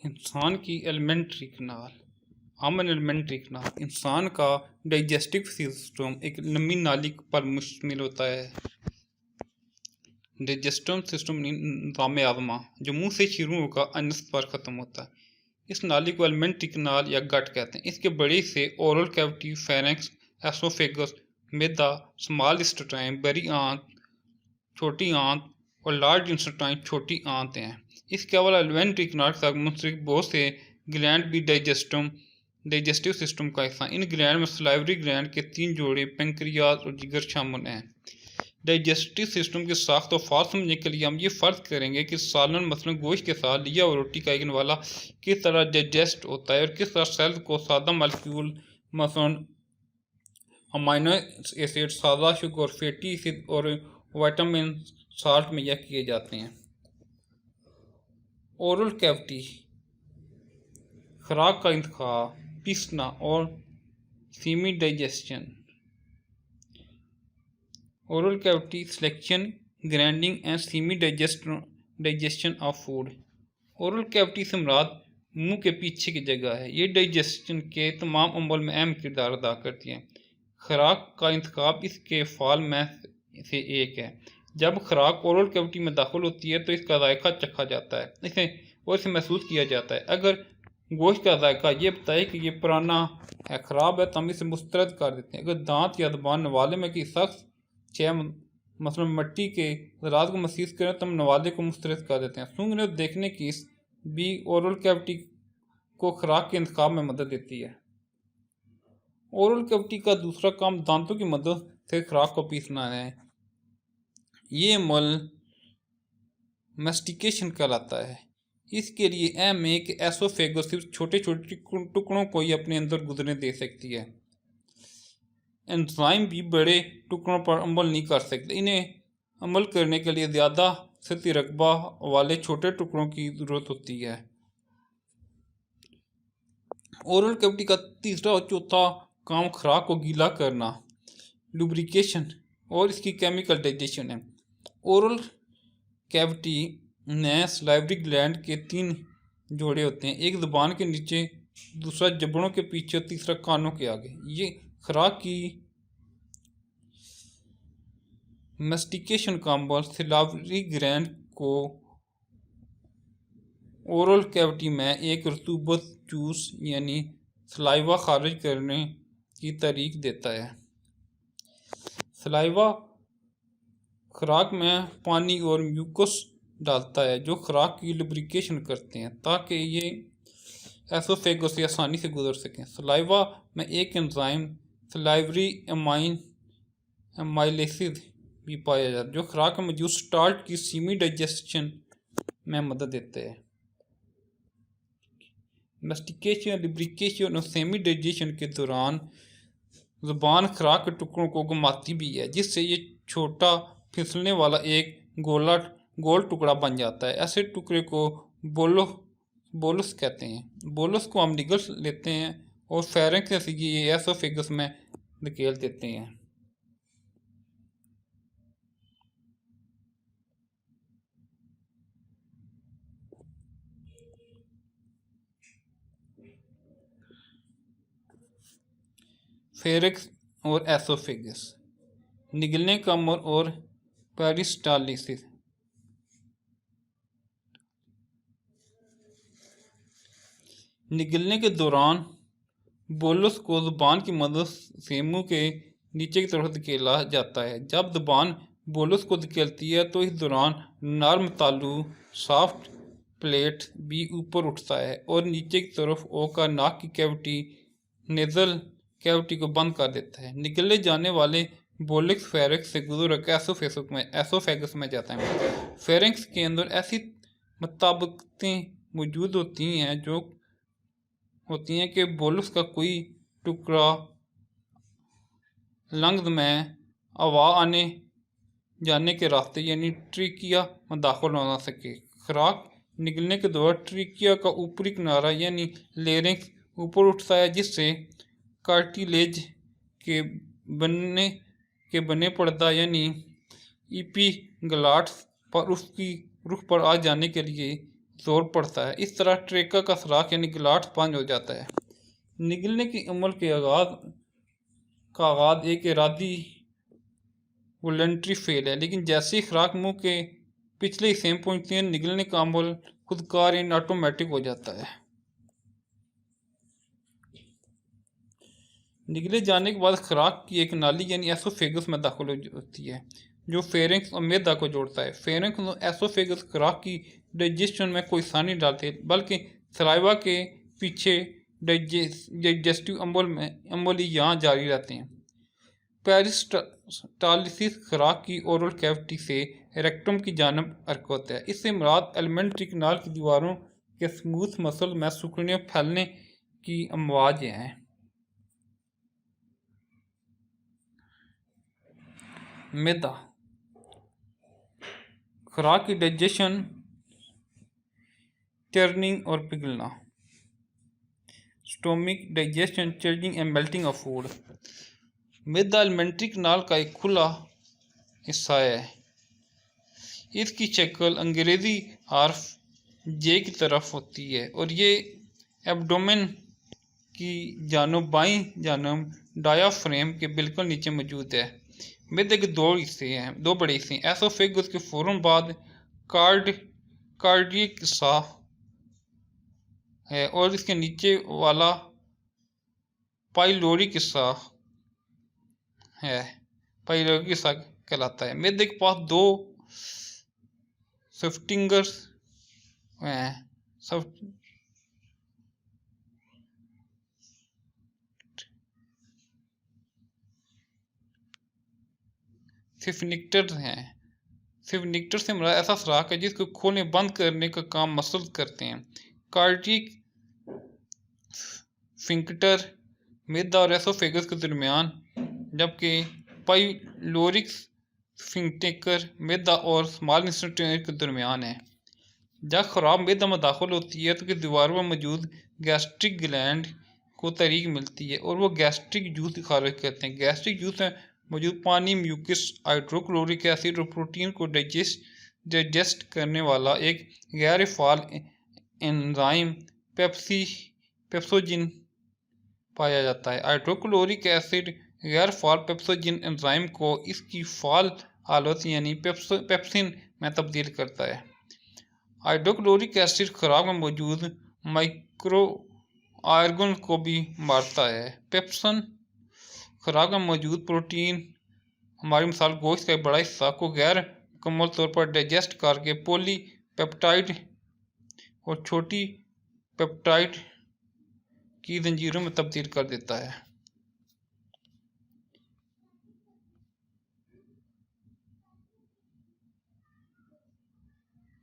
इंसान की एलिमेंट्री कनाल अमन एलिमेंट्री कनाल इंसान का डाइजेस्टिव सिस्टम एक लंबी नाली पर मुश्तमिल होता है। डाइजेस्टिव सिस्टम निज़ाम आज़मा जो मुंह से शुरू होकर अनस पर ख़त्म होता है। इस नाली को एलिमेंट्री कनाल या गट कहते हैं। इसके बड़े से ओरल कैविटी, फेरेंक्स, एसोफेगस, मैदा, स्मॉल इंटेस्टाइन, बड़ी आंत, छोटी आंत और लार्ज इंटेस्टाइन, छोटी आंत हैं। इसके अलावा एलिमेंट्री कनाल के साथ मुंसलिक बहुत से ग्लैंड भी डाइजेस्टिव सिस्टम का हिस्सा। इन ग्लैंड में सलाइवरी ग्लैंड के 3 जोड़े, पेंक्रियाज और जिगर शामिल हैं। डाइजेस्टिव सिस्टम की साख्त और फार समझने के लिए हम ये फ़र्ज करेंगे कि सालन मसलन गोश्त के साथ लिया और रोटी का एक वाला किस तरह डाइजेस्ट होता है और किस तरह सेल्स को सादा मॉलिक्यूल मसलन अमाइनो एसिड, सादा शुगर, फैटी एसिड और विटामिन साल्ट मुहैया किए जाते हैं। ओरल कैविटी खुराक का इंतखाब, पीसना और semi digestion. Oral cavity selection, grinding and semi digestion of food. Oral cavity से मुराद मुंह के पीछे की जगह है। ये डाइजेशन के तमाम अमल में अहम किरदार अदा करती है। खुराक का इंतखाब इसके फाल में से एक है। जब खुराक ओरल कैविटी में दाखिल होती है तो इसका जायका चखा जाता है इसे महसूस किया जाता है। अगर गोश्त का जायका ये बताए कि ये पुराना है, ख़राब है, तो हम इसे मुस्तरद कर देते हैं। अगर दांत या ज़बान नवाले में की सख्त चय मसलन मिट्टी के ज़रात को महसूस करें तो हम नवाले को मुस्तरद कर देते हैं। सूंघने और देखने की भी ओरल कैविटी को खुराक के इंतखाब में मदद देती है। ओरल कैविटी का दूसरा काम दांतों की मदद से खुराक को पीसना है। ये अमल मैस्टिकेशन कहलाता है। इसके लिए अहम है कि एसोफेगस सिर्फ छोटे छोटे टुकड़ों को ही अपने अंदर गुजरने दे सकती है। एंजाइम भी बड़े टुकड़ों पर अमल नहीं कर सकते। इन्हें अमल करने के लिए ज़्यादा सतही रकबा वाले छोटे टुकड़ों की ज़रूरत होती है। ओरल कैविटी का तीसरा और चौथा काम खुराक को गीला करना, लुब्रिकेशन और इसकी केमिकल डाइजेशन है। ओरल कैविटी में सलाइवरी ग्लैंड के 3 जोड़े होते हैं, एक ज़ुबान के नीचे, दूसरा जबड़ों के पीछे और तीसरा कानों के आगे। ये खुराक की मैस्टिकेशन का अमल सलाइवरी ग्लैंड को ओरल कैविटी में एक रतूबत जूस यानी सलाइवा खारिज करने की तरीक देता है। सलाइवा खुराक में पानी और म्यूकस डालता है जो खुराक की लुब्रिकेशन करते हैं ताकि ये एसोफेगस से आसानी से गुजर सकें। सलाइवा में एक एंजाइम सलाइवरी एमाइलेसिस भी पाया जाता है जो खुराक में मौजूद स्टार्च की सीमी डाइजेशन में मदद देते हैं। मैस्टिकेशन, लुब्रिकेशन और सेमी डाइजेशन के दौरान ज़ुबान खुराक के टुकड़ों को घुमाती भी है जिससे ये छोटा फिसलने वाला एक गोल टुकड़ा बन जाता है। ऐसे टुकड़े को बोलस कहते हैं। बोलस को हम निगल लेते हैं और फेरेंक्स से ये एसोफेगस में धकेल देते हैं। फेरेंक्स और एसोफेगस, निगलने का अमल और पेरिस्टालिसिस। निगलने के दौरान बोलस को ज़ुबान की मदद से मुंह के नीचे की तरफ धकेला जाता है। जब ज़ुबान बोलस को धकेलती है तो इस दौरान नर्म तालू सॉफ्ट प्लेट भी ऊपर उठता है और नीचे की तरफ होकर नाक की कैविटी नेज़ल कैविटी को बंद कर देता है। निगले जाने वाले बोलिक्स फेरेंक्स से गुजर एसोफेगस में जाता है। फेरेंक्स के अंदर ऐसी मुताबिकतें मौजूद होती हैं कि बोलस का कोई टुकड़ा लंग्स में हवा आने जाने के रास्ते यानी ट्रिकिया में दाखिल हो ना सके। खुराक निगलने के दौरान ट्रिकिया का ऊपरी किनारा यानी लेरिंक्स ऊपर उठता है जिससे कार्टिलेज के बने पर्दा यानी इपीग्लॉट्स पर उसकी रुख पर आ जाने के लिए जोर पड़ता है। इस तरह ट्रेका का सुराख यानी गिलाट बंद हो जाता है। निगलने की अमल के आगाज एक इरादी वॉलंटरी फेल है, लेकिन जैसे ही खुराक मुंह के पिछले हिस्से में पहुंचती है, निगलने का अमल खुदकार यानी ऑटोमेटिक हो जाता है। निगले जाने के बाद खुराक की एक नाली यानी एसोफेगस में दाखिल होती है, जो फेरिंक्स और मेदा को जोड़ता है। फेरिंक्स और एसोफेगस खुराक की डाइजेशन में कोई सानी नहीं डालते, बल्कि सलाइवा के पीछे डाइजेस्टिव अम्ल ही यहाँ जारी रहते हैं। पेरिस्टालिसिस खुराक की ओरल कैविटी से रेक्टम की जानब अर्क होता है। इससे मुराद एलिमेंट्री कनाल की दीवारों के स्मूथ मसल में सिकुड़ने और फैलने की अमवाज हैं। मैदा खुराक की डाइजेशन, टर्निंग और पिघलना। Stomach digestion, churning and melting of food. Maida elementary कनाल का एक खुला हिस्सा है। इसकी शक्ल अंग्रेजी हर्फ जे की तरफ होती है और ये एब्डोमेन की जानब बाईं जानब डायाफ्रेम के बिल्कुल नीचे मौजूद है। मैदे के दो बड़े हिस्से हैं। एसोफेगस के फौरन बाद कार्डियक हिस्सा है और इसके नीचे वाला पाइलोरिक हिस्सा है, पाइलोरिक हिस्सा कहलाता है। मैदे के पास दो स्फिंक्टर्स हैं। स्फिंक्टर से मुराद ऐसा सुराख है जिसको खोलने बंद करने का काम मसल्स करते हैं। कार्डियक स्फिंक्टर मैदा और एसोफेगस के दरमियान, जबकि पाइलोरिक स्फिंक्टर मैदा और स्मॉल इंटेस्टाइन के दरमियान है। जब खराब मैदा में दाखिल होती है तो दीवारों में मौजूद गैस्ट्रिक ग्लैंड को तहरीक मिलती है और वो गैस्ट्रिक जूस खारिज करते हैं। गैस्ट्रिक जूस में मौजूद पानी, म्यूकस, हाइड्रोक्लोरिक एसिड और प्रोटीन को डाइजेस्ट करने वाला एक गैर फाल एंजाइम पेप्सोजिन पाया जाता है। हाइड्रोक्लोरिक एसिड गैर फाल पेप्सोजिन एंजाइम को इसकी फाल हालत यानी पेप्सिन में तब्दील करता है। हाइड्रोक्लोरिक एसिड खुराक में मौजूद माइक्रो ऑर्गन को भी मारता है। पेप्सिन खुराक में मौजूद प्रोटीन, हमारी मिसाल गोश्त का बड़ा हिस्सा, को गैर मुकम्मल तौर पर डाइजेस्ट करके पॉलीपेप्टाइड और छोटी पेप्टाइड की जंजीरों में तब्दील कर देता है।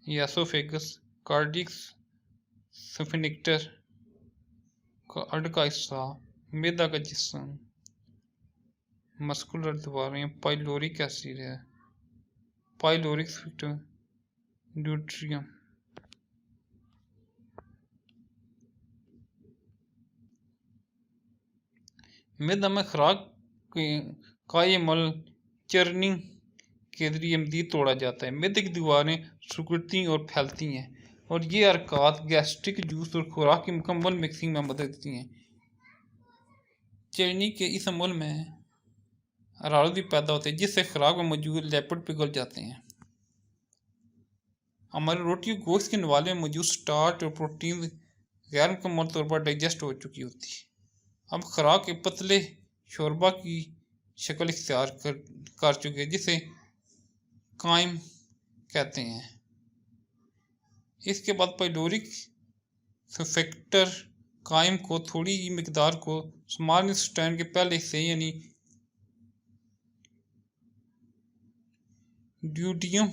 एसोफेगस, कार्डियक स्फिंक्टर, कार्ड का हिस्सा, मैदा का जिस्म, मस्कुलर दीवारें, पाइलोरिक एसिड है, पाइलोरिक स्फिंक्टर, ड्यूट्रियम। मैदा में खुराक का ये अमल चर्निंग के जरिए मज़ीद तोड़ा जाता है। मैदे की दीवारें सिकुड़ती और फैलती हैं और ये हरकत गैस्ट्रिक जूस और खुराक की मुकम्मल मिक्सिंग में मदद देती हैं। चर्नी के इस अमल में हरारत भी पैदा होती है जिससे खुराक में मौजूद लिपिड पिघल जाते हैं। हमारी रोटी और गोश्त के नवाले में मौजूद स्टार्च और प्रोटीन गैर मुकम्मल तौर पर डाइजेस्ट हो चुकी होती है। अब खुराक के पतले शोरबा की शक्ल इख्तियार कर चुके हैं जिसे कायम कहते हैं। इसके बाद पाइलोरिक स्फिंक्टर कायम को थोड़ी ही मिकदार को स्मॉल इंटेस्टाइन के पहले हिस्से यानी ड्यूडेनियम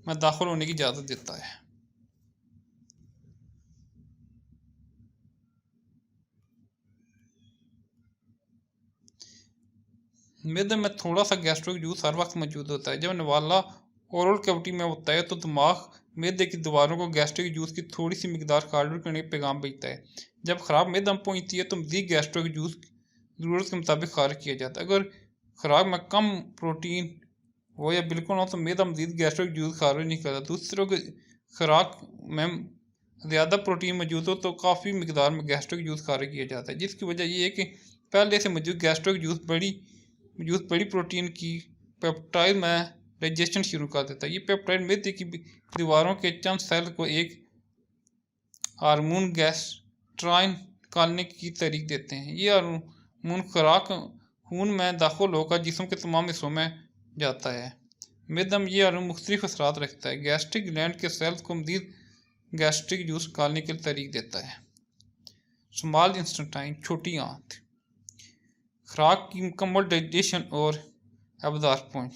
में दाखिल होने की इजाज़त देता है। मैदे में थोड़ा सा गैस्ट्रिक जूस हर वक्त मौजूद होता है। जब नवाला ओरल कैविटी में होता है तो दिमाग मैदे की दीवारों को गैस्ट्रिक जूस की थोड़ी सी मिकदार खारिज करने का पैगाम भेजता है। जब खराब मैदा में पहुंचती है तो मज़ीद गैस्ट्रिक जूस ज़रूरत के मुताबिक खारिज किया जाता है। अगर खुराक में कम प्रोटीन हो या बिल्कुल हो तो मैदा मजीद गैस्ट्रिक जूस खारिज नहीं करता। दूसरों की खुराक में ज़्यादा प्रोटीन मौजूद हो तो काफ़ी मकदार में गैस्ट्रिक जूस खारिज किया जाता है, जिसकी वजह ये है कि पहले से मौजूद गैस्ट्रिक जूस बड़ी प्रोटीन की पेप्टाइड में डाइजेशन शुरू कर देता है। ये पेप्टाइड मैदे की दीवारों के चंद सेल को एक हार्मोन गैस्ट्राइन निकालने की तरीक देते हैं। ये हार्मोन खुराक खून में दाखिल होकर जिस्म के तमाम हिस्सों में जाता है। मैदा में ये हार्मोन मुख्तलिफ असरात रखता है। गैस्ट्रिक ग्लैंड के सेल्स को मजीद गैस्ट्रिक जूस निकालने के तरीक देता है। स्मॉल इंस्टेंटाइन छोटी आंत खुराक की मुकम्मल डाइजेशन और अब्जॉर्प्शन,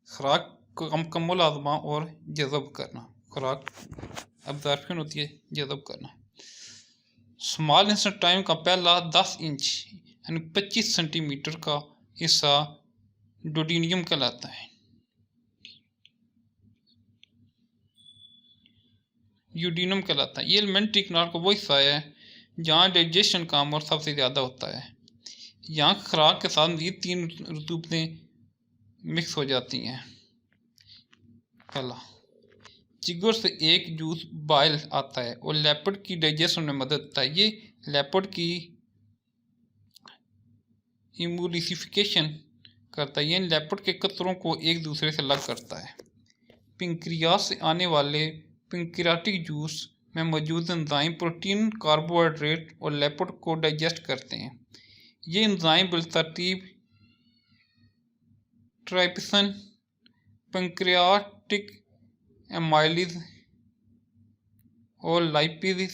खुराक को मुकम्मल आज़मा और जज़ब करना। खुराक अब्जॉर्प्शन होती है जज़ब करना। स्मॉल इंस्टेंटाइन का पहला 10 इंच यानी 25 सेंटीमीटर का हिस्सा डोडिनियम कहलाता है। यूडिनम कहलाता है। ये एलिमेंट्री कनाल का वो हिस्सा है जहाँ डाइजेशन काम और सबसे ज़्यादा होता है। यहाँ खुराक के साथ मज़ीद 3 रतूबतें मिक्स हो जाती हैं। पहला, जिगर से एक जूस बाइल आता है और लेपर्ड की डाइजेशन में मदद करता है। ये लेपर्ड की इम्यूलिसिफिकेशन करता है। ये लेपर्ड के कतरों को एक दूसरे से अलग करता है। पेंक्रियास से आने वाले पेंक्रियाटिक जूस में मौजूद एंजाइम प्रोटीन, कार्बोहाइड्रेट और लिपिड को डाइजेस्ट करते हैं। ये एंजाइम बिलतरतीब ट्राइप्सिन, पेंक्रियाटिक एमाइलेज और लाइपेज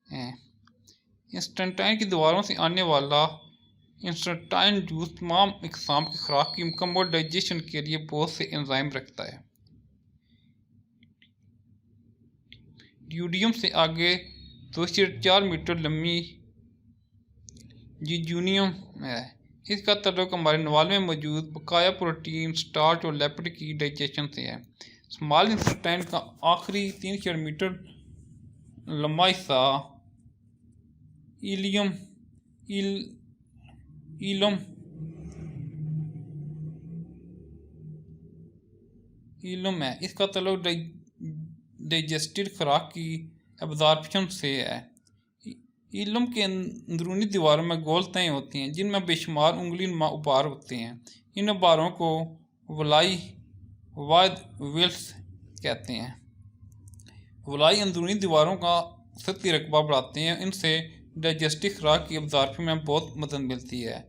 हैं। इंस्टेंटाइन की दीवारों से आने वाला इंस्टेंटाइन जूस तमाम इकसाम की खुराक की मुकम्मल डाइजेशन के लिए बहुत से एंजाइम रखता है। ड्यूडियम से आगे 204 मीटर लंबी जिजूनियम है। इसका ताल्लुक हमारे नवाल में मौजूद बकाया प्रोटीन, स्टार्च और लिपिड की डाइजेशन से है। स्मॉल इंस्टेंटाइन का आखिरी 3 मीटर लंबा हिस्सा इलम है। इसका ताल्लुक डाइजेस्टेड खुराक की एब्जॉर्प्शन से है। इलम के अंदरूनी दीवारों में गोल तहें होती हैं जिनमें बेशुमार उंगली नुमा उबार होते हैं। इन उबारों को वलाई वेल्स कहते हैं। वलाई अंदरूनी दीवारों का सतही रकबा बढ़ाते हैं। इनसे डाइजेस्टिव खुराक की एब्जॉर्प्शन में बहुत मदद मिलती है।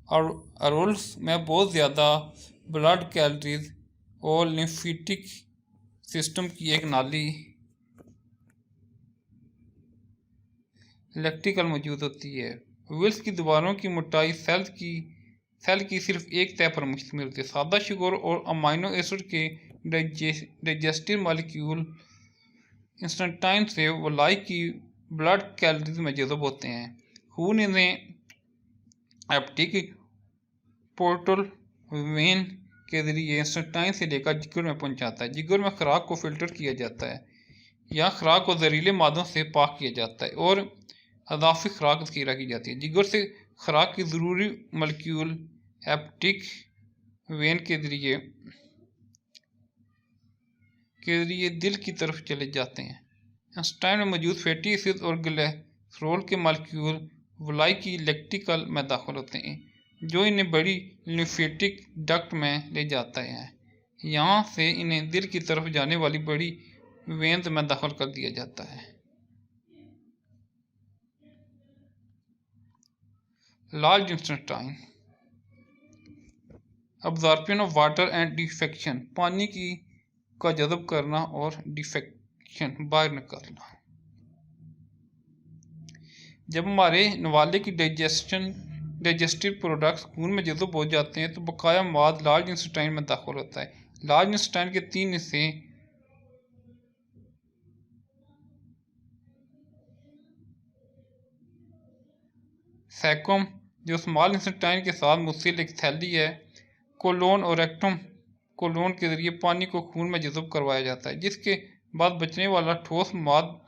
और अरोल्स में बहुत ज़्यादा ब्लड कैलोरीज और लिम्फेटिक सिस्टम की एक नाली इलेक्ट्रिकल मौजूद होती है। वेल्स की दीवारों की मोटाई सेल की सिर्फ एक तय पर मुश्तमिल होती है। सादा शुगर और अमाइनो एसिड के डाइजेस्टिव मॉलिक्यूल इंस्टेंटाइन से वलाई की ब्लड कैलोरीज में जज़ब होते हैं। खून इन्हें हेपेटिक पोर्टल वेन के जरिए इंस्टेंटाइन से लेकर जिगर में पहुंचाता है। जिगर में खुराक को फिल्टर किया जाता है। यहाँ खुराक को जहरीले मादों से पाक किया जाता है और अदाफी खुराक तस्कीरा की जाती है। जिगर से खुराक की ज़रूरी मॉलिक्यूल हेपेटिक वेन के जरिए दिल की तरफ चले जाते हैं। इंस्टेंटाइन में मौजूद फैटी एसिड और ग्लिसरॉल के मॉलिक्यूल वलाई की इलेक्ट्रिकल में दाखिल होते हैं जो इन्हें बड़ी लिम्फेटिक डक्ट में ले जाता है। यहाँ से इन्हें दिल की तरफ जाने वाली बड़ी वेन्स में दाखिल कर दिया जाता है। Large instantaneous absorption of water and defecation, पानी का जज़ब करना और डिफेक्शन बाहर निकालना। जब हमारे नवाले की डाइजेस्टिव प्रोडक्ट्स खून में जज़ब हो जाते हैं तो बकाया मवाद लार्ज इंस्टेंटाइन में दाखिल होता है। लार्ज इंस्टेंटाइन के 3 हिस्से सैकम जो स्मॉल इंस्टेंटाइन के साथ मुत्सिल एक थैली है, कोलोन और रेक्टम कोलोन के जरिए पानी को खून में जज़ब करवाया जाता है, जिसके बाद बचने वाला ठोस मवाद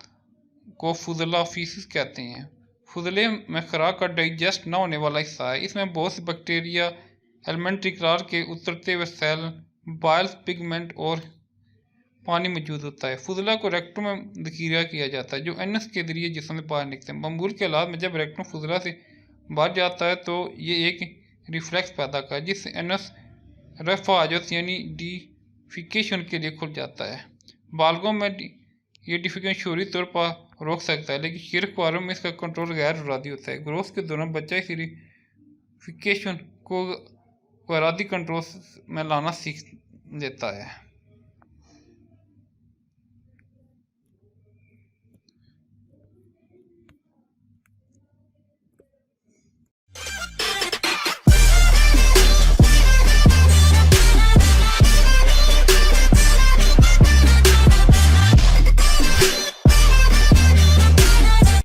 को फुजला फीसिस कहते हैं। फुजले में खुराक का डाइजेस्ट न होने वाला हिस्सा है। इसमें बहुत से बैक्टीरिया एलिमेंट्री करार के उतरते हुए सेल, बाइल्स, पिगमेंट और पानी मौजूद होता है। फुजला को रेक्टम में दखीरा किया जाता है जो एनस के जरिए जिस्म से बाहर निकलते हैं। बम्बूल के हालात में जब रेक्टम फुजला से बाहर जाता है तो ये एक रिफ्लेक्स पैदा करता है जिससे एनस रेफाजस यानी डिफिकेशन के लिए खुल जाता है। बालगों में ये डिफिकेशन शोरी तौर पर रोक सकता है, लेकिन शिरकवारों में इसका कंट्रोल गैर इरादी होता है। ग्रोथ के दौरान बच्चा इस डिफिकेशन को इरादी कंट्रोल में लाना सीख लेता है।